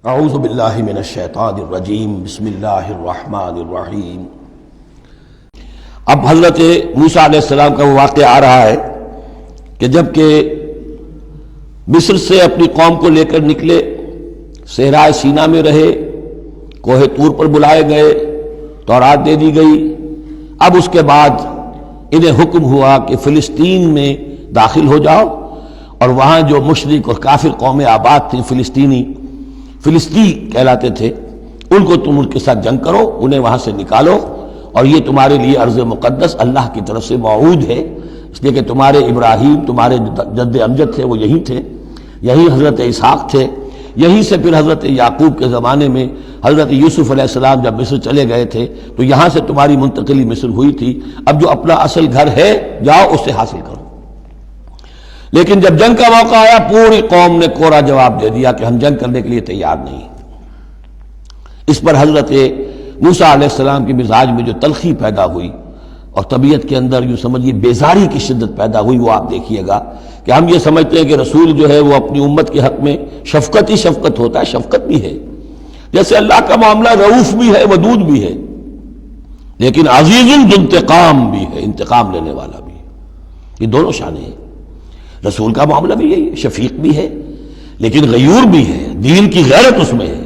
اعوذ باللہ من الشیطان الرجیم بسم اللہ الرحمن الرحیم۔ اب حضرت موسیٰ علیہ السلام کا وہ واقعہ آ رہا ہے کہ جب کہ مصر سے اپنی قوم کو لے کر نکلے، صحرائے سینا میں رہے، کوہ طور پر بلائے گئے، تورات دے دی گئی۔ اب اس کے بعد انہیں حکم ہوا کہ فلسطین میں داخل ہو جاؤ، اور وہاں جو مشرک اور کافر قومیں آباد تھیں، فلسطی کہلاتے تھے، ان کو تم ان کے ساتھ جنگ کرو، انہیں وہاں سے نکالو، اور یہ تمہارے لیے ارض مقدس اللہ کی طرف سے موعود ہے، اس لیے کہ تمہارے ابراہیم، تمہارے جد امجد تھے، وہ یہی تھے، یہی حضرت اسحاق تھے، یہیں سے پھر حضرت یعقوب کے زمانے میں حضرت یوسف علیہ السلام جب مصر چلے گئے تھے تو یہاں سے تمہاری منتقلی مصر ہوئی تھی۔ اب جو اپنا اصل گھر ہے جاؤ اسے حاصل کرو۔ لیکن جب جنگ کا موقع آیا، پوری قوم نے کوڑا جواب دے دیا کہ ہم جنگ کرنے کے لیے تیار نہیں۔ اس پر حضرت موسیٰ علیہ السلام کے مزاج میں جو تلخی پیدا ہوئی اور طبیعت کے اندر یوں سمجھیے بیزاری کی شدت پیدا ہوئی، وہ آپ دیکھیے گا کہ ہم یہ سمجھتے ہیں کہ رسول جو ہے وہ اپنی امت کے حق میں شفقت ہی شفقت ہوتا ہے، شفقت بھی ہے، جیسے اللہ کا معاملہ رؤوف بھی ہے، ودود بھی ہے، لیکن عزیز ذو انتقام بھی ہے، انتقام لینے والا بھی ہے۔ یہ دونوں شانیں ہیں۔ رسول کا معاملہ بھی یہی ہے، شفیق بھی ہے لیکن غیور بھی ہے، دین کی غیرت اس میں ہے،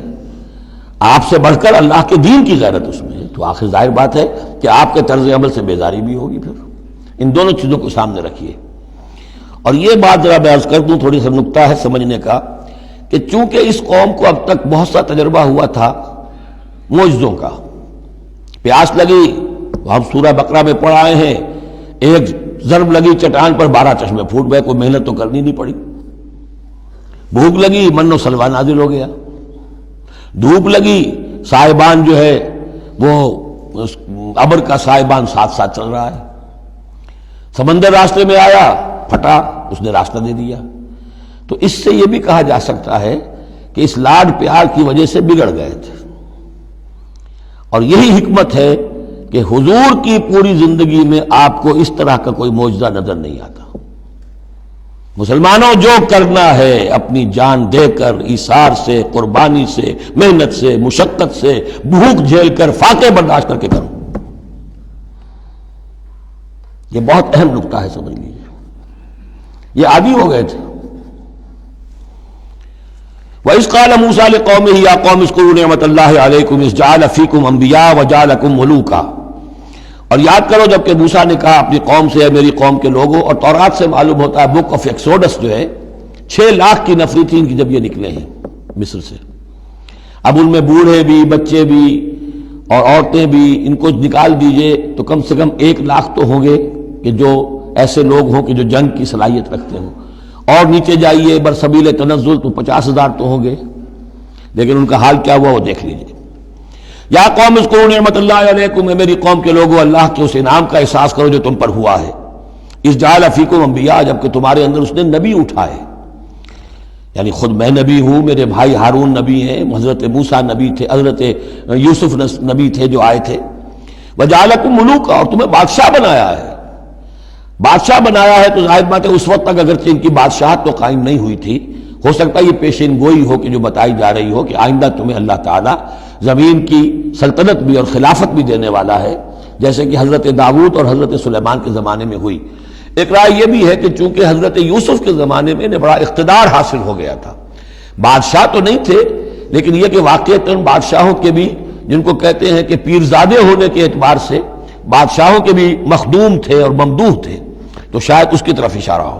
آپ سے بڑھ کر اللہ کے دین کی غیرت اس میں ہے، تو آخر ظاہر بات ہے کہ آپ کے طرز عمل سے بیزاری بھی ہوگی۔ پھر ان دونوں چیزوں کو سامنے رکھیے۔ اور یہ بات ذرا میں عرض کر دوں، تھوڑی سا نکتہ ہے سمجھنے کا، کہ چونکہ اس قوم کو اب تک بہت سا تجربہ ہوا تھا معجزوں کا، پیاس لگی، ہم سورہ بقرہ میں پڑھ آئے ہیں، ایک ضرب لگی چٹان پر 12 چشمے پھوٹ گئے، کوئی محنت تو کرنی نہیں پڑی۔ بھوک لگی، من و سلوہ نازل ہو گیا۔ دھوپ لگی، سائبان جو ہے وہ ابر کا سائبان ساتھ ساتھ چل رہا ہے۔ سمندر راستے میں آیا، پھٹا، اس نے راستہ دے دیا۔ تو اس سے یہ بھی کہا جا سکتا ہے کہ اس لاڈ پیار کی وجہ سے بگڑ گئے تھے، اور یہی حکمت ہے کہ حضور کی پوری زندگی میں آپ کو اس طرح کا کوئی معجزہ نظر نہیں آتا۔ مسلمانوں، جو کرنا ہے اپنی جان دے کر، ایثار سے، قربانی سے، محنت سے، مشقت سے، بھوک جھیل کر، فاقے برداشت کر کے کرو۔ یہ بہت اہم نکتہ ہے، سمجھ لیجیے۔ یہ عادی ہو گئے تھے۔ وَإِذْ قَالَ مُوسَىٰ لِقَوْمِهِ يَا قَوْمِ اذْكُرُوا نِعْمَةَ اللَّهِ عَلَيْكُمْ إِذْ جَعَلَ فِيكُمْ أَنْبِيَاءَ وَجَعَلَكُمْ مُلُوكًا، اور یاد کرو جب کہ موسیٰ نے کہا اپنی قوم سے، میری قوم کے لوگوں، اور تورات سے معلوم ہوتا ہے، بک آف ایکسوڈس جو ہے 6 لاکھ کی نفری تھی ان کی جب یہ نکلے ہیں مصر سے۔ اب ان میں بوڑھے بھی، بچے بھی اور عورتیں بھی، ان کو نکال دیجئے تو کم سے کم 1 لاکھ تو ہوں گے کہ جو ایسے لوگ ہوں کہ جو جنگ کی صلاحیت رکھتے ہوں، اور نیچے جائیے برسبیل تنزل تو 50,000 تو ہوں گے، لیکن ان کا حال کیا ہوا وہ دیکھ لیجئے۔ یا قوم اذکروا نعمت اللہ علیکم، میری قوم کے لوگوں، اللہ کے اس انعام کا احساس کرو جو تم پر ہوا ہے۔ اذ جعل فیکم انبیاء، جبکہ تمہارے اندر اس نے نبی اٹھائے، یعنی خود میں نبی ہوں، میرے بھائی ہارون نبی ہیں، حضرت موسیٰ نبی تھے، حضرت یوسف نبی تھے جو آئے تھے۔ وجعلکم ملوکا، اور تمہیں بادشاہ بنایا ہے۔ بادشاہ بنایا ہے تو ظاہر بات ہے اس وقت تک اگرچہ ان کی بادشاہت تو قائم نہیں ہوئی تھی، ہو سکتا ہے یہ پیشین گوئی ہو کہ جو بتائی جا رہی ہو کہ آئندہ تمہیں اللہ تعالیٰ زمین کی سلطنت بھی اور خلافت بھی دینے والا ہے، جیسے کہ حضرت داؤد اور حضرت سلیمان کے زمانے میں ہوئی۔ ایک رائے یہ بھی ہے کہ چونکہ حضرت یوسف کے زمانے میں انہیں بڑا اقتدار حاصل ہو گیا تھا، بادشاہ تو نہیں تھے، لیکن یہ کہ واقعتاً بادشاہوں کے بھی، جن کو کہتے ہیں کہ پیرزادے ہونے کے اعتبار سے بادشاہوں کے بھی مخدوم تھے اور ممدوح تھے، تو شاید اس کی طرف اشارہ ہو۔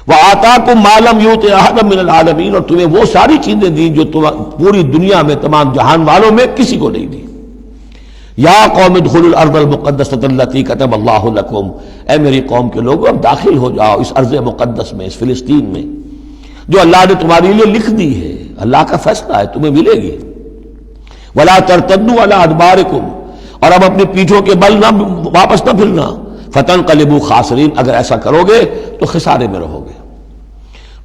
وَآتَاكُم مَّا لَمْ يُؤْتِ أَحَدًا مِّنَ الْعَالَمِينَ، اور تمہیں وہ ساری چیزیں دیں جو پوری دنیا میں تمام جہان والوں میں کسی کو نہیں دی۔ یا قوم ادخلوا الارض المقدسۃ التي كتب اللہ لکم، اے میری قوم کے لوگوں اب داخل ہو جاؤ اس ارض مقدس میں، اس فلسطین میں جو اللہ نے تمہارے لیے لکھ دی ہے، اللہ کا فیصلہ ہے، تمہیں ملے گی۔ ولا ترتدوا على ادبارکم، اور اب اپنی پیٹھوں کے بل نہ واپس نہ پھرنا، فتنقلبوا خاسرین، اگر ایسا کرو گے تو خسارے میں رہو گے۔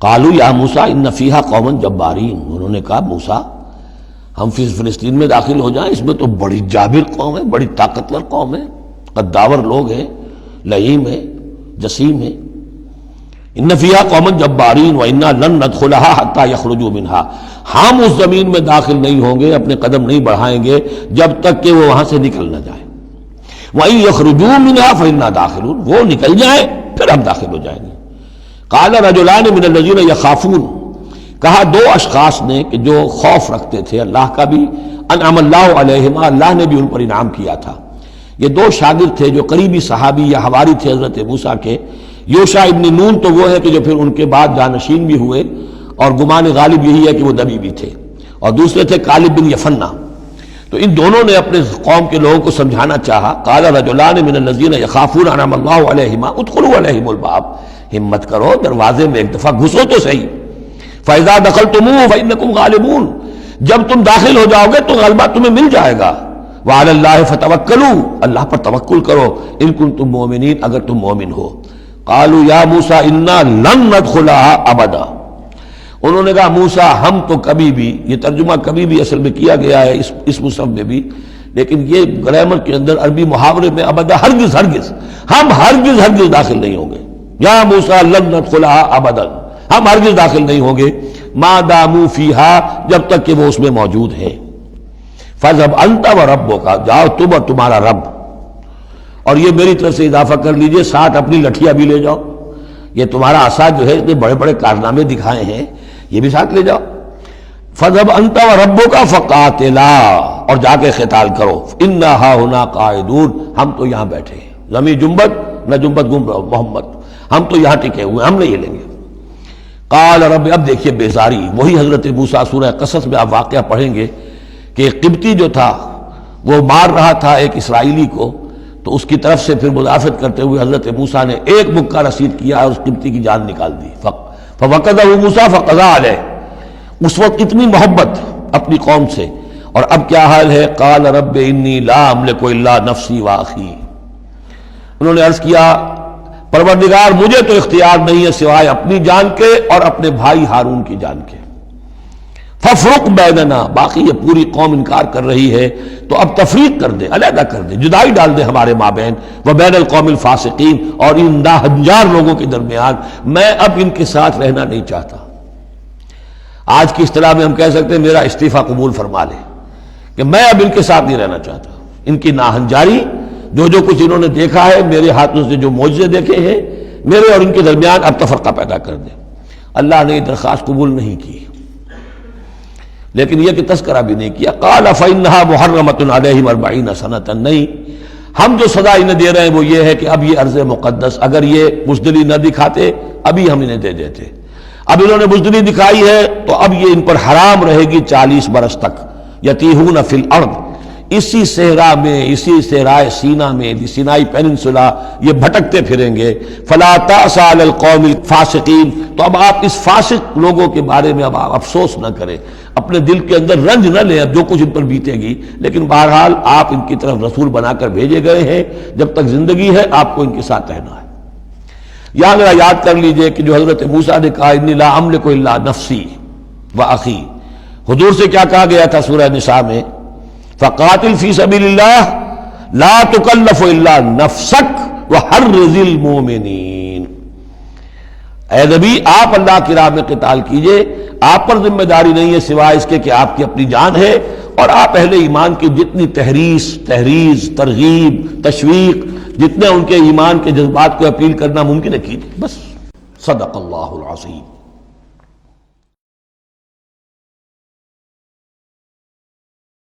قالوا یا موسیٰ ان فیہا قوما جبارین، انہوں نے کہا موسیٰ ہم فلسطین میں داخل ہو جائیں، اس میں تو بڑی جابر قوم ہے، بڑی طاقتور قوم ہے، قداور لوگ ہیں، لئیم ہے، جسیم ہے، ان فیہا قوما جبارین وانا لن ندخلها حتی یخرجوا منها، ہم اس زمین میں داخل نہیں ہوں گے، اپنے قدم نہیں بڑھائیں گے جب تک کہ وہ وہاں سے نکل نہ جائیں۔ وَإِن يَخْرُجُوا مِنْهَا فَإِنَّا دَاخِلُونَ، وہ نکل جائیں پھر ہم داخل ہو جائیں گے۔ قَالَ رَجُلَانِ مِنَ الَّذِينَ يَخَافُونَ، کہا دو اشخاص نے کہ جو خوف رکھتے تھے اللہ کا بھی، انعم اللہ علیہما، اللہ نے بھی ان پر انعام کیا تھا۔ یہ دو شاگرد تھے جو قریبی صحابی یا حواری تھے حضرت موسیٰ کے۔ یوشع ابن نون تو وہ ہے کہ جو پھر ان کے بعد جانشین بھی ہوئے، اور گمان غالب یہی ہے کہ وہ نبی بھی تھے، اور دوسرے تھے کالب بن یفنہ۔ تو ان دونوں نے اپنے قوم کے لوگوں کو سمجھانا چاہا۔ قال رجلان من الذین یخافون انعم اللہ علیہما ادخلوا علیہم الباب، ہمت کرو دروازے میں ایک دفعہ گھسو تو صحیح۔ فاذا دخلتموہ فانکم غالبون، جب تم داخل ہو جاؤ گے تو غلبہ تمہیں مل جائے گا۔ وعلی اللہ فتوکلوا، اللہ پر توکل کرو، ان کنتم مؤمنین، اگر تم مومن ہو۔ قالوا یا موسیٰ انا لن ندخلها ابدا، انہوں نے کہا موسیٰ ہم تو کبھی بھی، یہ ترجمہ کبھی بھی اصل میں کیا گیا ہے اس مصحف میں بھی، لیکن یہ گرامر کے اندر عربی محاورے میں ابدا، ہرگز ہرگز، ہم ہرگز ہرگز داخل نہیں ہوں گے۔ یا موسیٰ لن ندخلها ابدا، ہم ہرگز داخل نہیں ہوں گے، ما داموا فیہا، جب تک کہ وہ اس میں موجود ہے۔ فاذهب انت وربک، جاؤ تم اور تمہارا رب، اور یہ میری طرف سے اضافہ کر لیجئے، ساتھ اپنی لٹھیاں بھی لے جاؤ، یہ تمہارا عصا جو ہے اتنے بڑے بڑے کارنامے دکھائے ہیں، یہ بھی ساتھ لے جاؤ۔ فَذَهَبْ أَنْتَ وَرَبُّكَ فَقَاتِلَا، اور جا کے قتال کرو، إِنَّا هَاهُنَا قَاعِدُونَ، ہم تو یہاں بیٹھے ہیں، زمین جنبت نہ جنبت گم رہو محمد، ہم تو یہاں ٹکے ہوئے، ہم نہیں ہلیں گے۔ قال رب، اب دیکھیے بیزاری، وہی حضرت موسیٰ سورہ قصص میں آپ واقعہ پڑھیں گے کہ قبطی جو تھا وہ مار رہا تھا ایک اسرائیلی کو، تو اس کی طرف سے پھر مدافعت کرتے ہوئے حضرت موسیٰ نے ایک مکہ رسید کیا اور اس قبطی کی جان نکال دی۔ فَوَقَدَهُ مُوسَىٰ فَقَضَىٰ عَلَيْهِ، اس وقت اتنی محبت اپنی قوم سے، اور اب کیا حال ہے؟ قال رب انی لا املک الا نفسی واخی، انہوں نے عرض کیا پروردگار مجھے تو اختیار نہیں ہے سوائے اپنی جان کے اور اپنے بھائی ہارون کی جان کے۔ فَافْرُقْ بَيْنَنَا، باقی یہ پوری قوم انکار کر رہی ہے تو اب تفریق کر دے، علیحدہ کر دے، جدائی ڈال دے ہمارے مابین، وَبَيْنَ الْقَوْمِ الْفَاسِقِينَ، اور ان ناہنجار لوگوں کے درمیان، میں اب ان کے ساتھ رہنا نہیں چاہتا۔ آج کی اصطلاح میں ہم کہہ سکتے ہیں میرا استعفیٰ قبول فرما لے، کہ میں اب ان کے ساتھ نہیں رہنا چاہتا، ان کی ناہنجاری، جو کچھ انہوں نے دیکھا ہے، میرے ہاتھوں سے جو معجزے دیکھے ہیں، میرے اور ان کے درمیان اب تفرقہ پیدا کر دے۔ اللہ نے یہ درخواست قبول نہیں کی، لیکن یہ کہ تذکرہ بھی نہیں کیا۔ قال فإنها محرمۃ علیہم 40 سنۃ، نہیں، ہم جو سزا انہیں دے رہے ہیں وہ یہ ہے کہ اب یہ ارض مقدس، اگر یہ بزدلی نہ دکھاتے ابھی ہم انہیں دے دیتے، اب انہوں نے بزدلی دکھائی ہے تو اب یہ ان پر حرام رہے گی 40 برس تک۔ یتیہون فی الارض، اسی صحرا میں، اسی صحرائے سینا میں، سینائی پیننسولا، یہ بھٹکتے پھریں گے۔ فلا تأس علی القوم الفاسقین، تو اب آپ اس فاسق لوگوں کے بارے میں اب آپ افسوس نہ کریں، اپنے دل کے اندر رنج نہ لیں اب جو کچھ ان پر بیتے گی، لیکن بہرحال آپ ان کی طرف رسول بنا کر بھیجے گئے ہیں، جب تک زندگی ہے آپ کو ان کے ساتھ رہنا ہے۔ یہاں ذرا یاد کر لیجئے کہ جو حضرت موسیٰ نے کہا انی لا املک الا نفسی واخی، حضور سے کیا کہا گیا تھا سورہ نساء میں؟ فقاتل فی سبیل اللہ لا تکلف الا نفسک وحرض المؤمنین، اے نبی آپ اللہ کی راہ میں قتال کیجئے، آپ پر ذمہ داری نہیں ہے سوائے اس کے کہ آپ کی اپنی جان ہے، اور آپ اہل ایمان کی جتنی تحریض، ترغیب، تشویق، جتنے ان کے ایمان کے جذبات کو اپیل کرنا ممکن ہے کیجئے۔ بس صدق اللہ العظیم۔